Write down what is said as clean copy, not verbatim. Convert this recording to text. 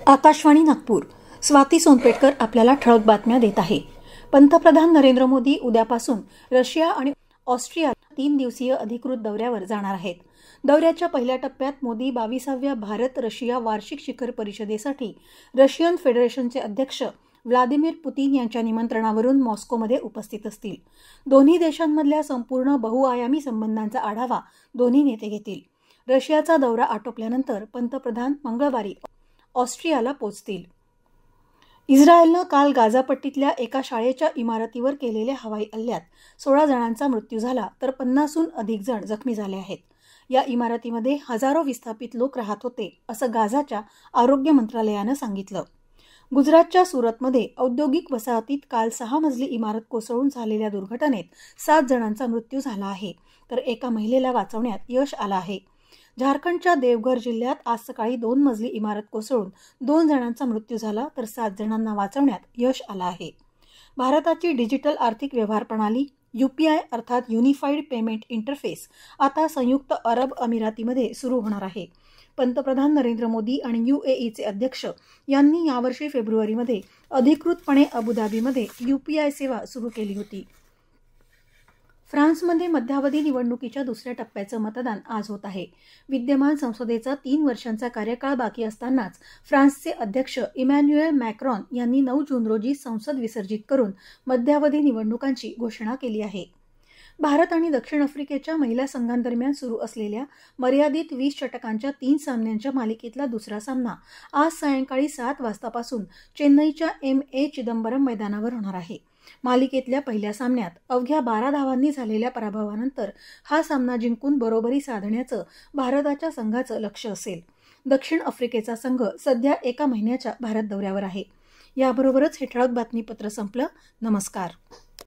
आकाशवाणी नागपूर. स्वाती सोनपेटकर आपल्याला ठळक बातम्या देत आहे. पंतप्रधान नरेंद्र मोदी उद्यापासून रशिया आणि ऑस्ट्रिया 3 दिवसीय अधिकृत दौऱ्यावर जाणार आहेत. दौऱ्याच्या पहिल्या टप्प्यात मोदी 22व्या भारत रशिया वार्षिक शिखर परिषदेसाठी रशियन फेडरेशनचे अध्यक्ष व्लादिमीर पुतिन यांच्या निमंत्रणावरून मॉस्कोमध्ये उपस्थित असतील. दोन्ही देशांमधल्या संपूर्ण बहुआयामी संबंधांचा आढावा दोन्ही नेते घेतील. रशियाचा दौरा आटोपल्यानंतर पंतप्रधान मंगळवारी ऑस्ट्रियाला पोहोचतील. इस्रायलनं काल गाझापट्टीतल्या एका शाळेच्या इमारतीवर केलेल्या हवाई हल्ल्यात 16 जणांचा मृत्यू झाला तर 50हून अधिक जण जखमी झाले आहेत. या इमारतीमध्ये हजारो विस्थापित लोक राहत होते, असं गाझाच्या आरोग्य मंत्रालयानं सांगितलं. गुजरातच्या सुरतमध्ये औद्योगिक वसाहतीत काल 6 मजली इमारत कोसळून झालेल्या दुर्घटनेत 7 जणांचा मृत्यू झाला आहे, तर एका महिलेला वाचवण्यात यश आलं आहे. झारखंडच्या देवघर जिल्ह्यात आज सकाळी 2 मजली इमारत कोसळून 2 जणांचा मृत्यू झाला तर 7 जणांना वाचवण्यात यश आलं आहे. भारताची डिजिटल आर्थिक व्यवहार प्रणाली UPI अर्थात युनिफाईड पेमेंट इंटरफेस आता संयुक्त अरब अमिरातीमध्ये सुरू होणार आहे. पंतप्रधान नरेंद्र मोदी आणि UAEचे अध्यक्ष यांनी यावर्षी फेब्रुवारीमध्ये अधिकृतपणे अबुधाबीमध्ये UPI सेवा सुरू केली होती. फ्रान्समध्ये मध्यावधी निवडणुकीच्या दुसऱ्या टप्प्याचं मतदान आज होत आहे. विद्यमान संसदेचा 3 वर्षांचा कार्यकाळ बाकी असतानाच फ्रान्सचे अध्यक्ष इमॅन्युएल मॅक्रॉन यांनी 9 जून रोजी संसद विसर्जित करून मध्यावधी निवडणुकांची घोषणा केली आहे. भारत आणि दक्षिण आफ्रिकेच्या महिला संघांदरम्यान सुरू असलेल्या मर्यादित 20 षटकांच्या 3 सामन्यांच्या मालिकेतला दुसरा सामना आज सायंकाळी 7 वाजतापासून चेन्नईच्या MA चिदंबरम मैदानावर होणार आहे. मालिकेतल्या पहिल्या सामन्यात अवघ्या 12 धावांनी झालेल्या पराभवानंतर हा सामना जिंकून बरोबरी साधण्याचं भारताच्या संघाचं लक्ष्य असेल. दक्षिण आफ्रिकेचा संघ सध्या 1 महिन्याच्या भारत दौऱ्यावर आहे. याबरोबरच हे ठळक बातमीपत्र संपलं. नमस्कार.